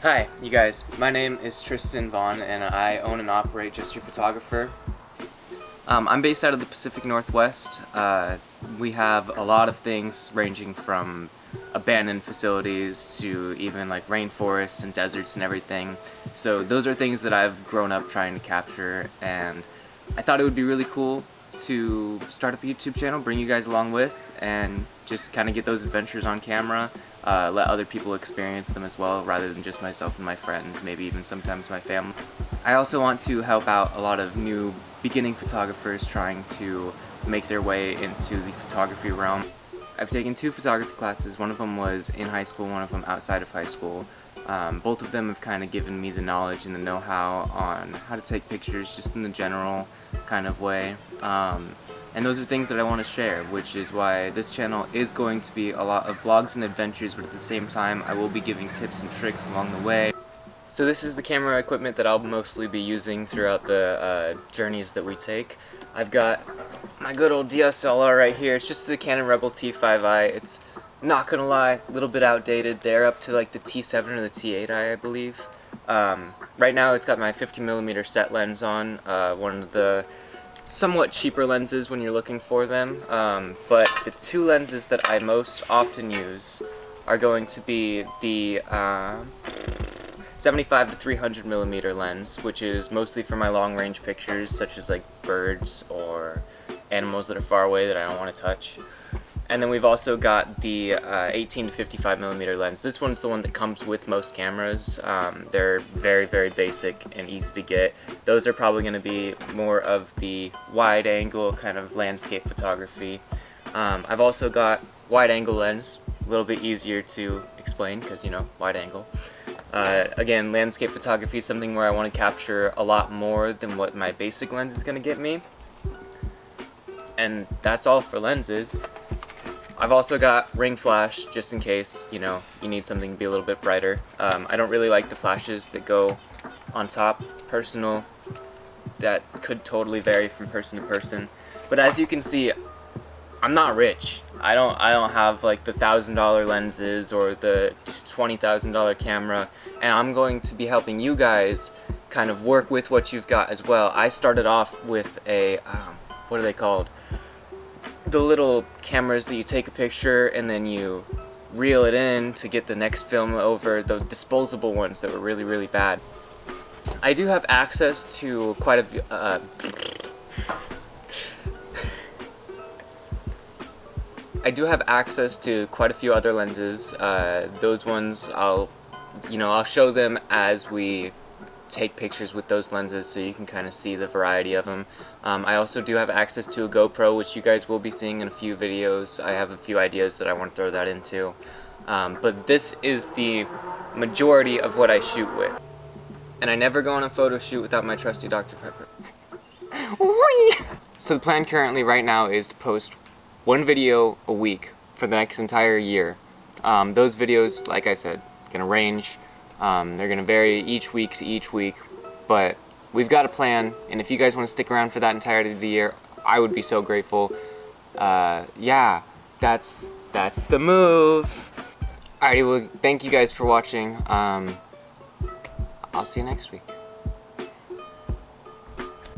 Hi, you guys. My name is Tristan Vaughn, and I own and operate Just Your Photographer. I'm based out of the Pacific Northwest. We have a lot of things ranging from abandoned facilities to even like rainforests and deserts and everything. So those are things that I've grown up trying to capture, and I thought it would be really cool to start up a YouTube channel, bring you guys along with, and just kind of get those adventures on camera, let other people experience them as well, rather than just myself and my friends, maybe even sometimes my family. I also want to help out a lot of new beginning photographers trying to make their way into the photography realm. I've taken 2 photography classes. One of them was in high school, one of them outside of high school. Both of them have kind of given me the knowledge and the know-how on how to take pictures just in the general kind of way. And those are things that I want to share, which is why this channel is going to be a lot of vlogs and adventures, but at the same time I will be giving tips and tricks along the way. So this is the camera equipment that I'll mostly be using throughout the journeys that we take. I've got my good old DSLR right here. It's just the Canon Rebel T5i. It's, not gonna lie, a little bit outdated. They're up to like the T7 or the T8i, I believe. Right now it's got my 50mm set lens on, one of the somewhat cheaper lenses when you're looking for them, but the 2 lenses that I most often use are going to be the 75 to 300mm lens, which is mostly for my long-range pictures, such as like birds or animals that are far away that I don't want to touch. And then we've also got the 18 to 55mm lens. This one's the one that comes with most cameras. They're very, very basic and easy to get. Those are probably going to be more of the wide angle kind of landscape photography. I've also got wide angle lens, a little bit easier to explain because, you know, wide angle. Again, landscape photography is something where I want to capture a lot more than what my basic lens is going to get me. And that's all for lenses. I've also got ring flash, just in case, you know, you need something to be a little bit brighter. I don't really like the flashes that go on top. Personal, that could totally vary from person to person. But as you can see, I'm not rich. I don't have like the $1,000 lenses or the $20,000 camera, and I'm going to be helping you guys kind of work with what you've got as well. I started off with a, what are they called? The little cameras that you take a picture and then you reel it in to get the next film over, the disposable ones that were really, really bad. I do have access to quite a few, other lenses. Those ones I'll show them as we take pictures with those lenses, so you can kind of see the variety of them. I also do have access to a GoPro, which you guys will be seeing in a few videos. I have a few ideas that I want to throw that into. But this is the majority of what I shoot with. And I never go on a photo shoot without my trusty Dr. Pepper. So the plan currently right now is to post 1 video a week for the next entire year. Those videos, like I said, gonna range. They're going to vary each week to each week, but we've got a plan, and if you guys want to stick around for that entirety of the year, I would be so grateful. Yeah, that's the move. Alrighty, well, thank you guys for watching. I'll see you next week.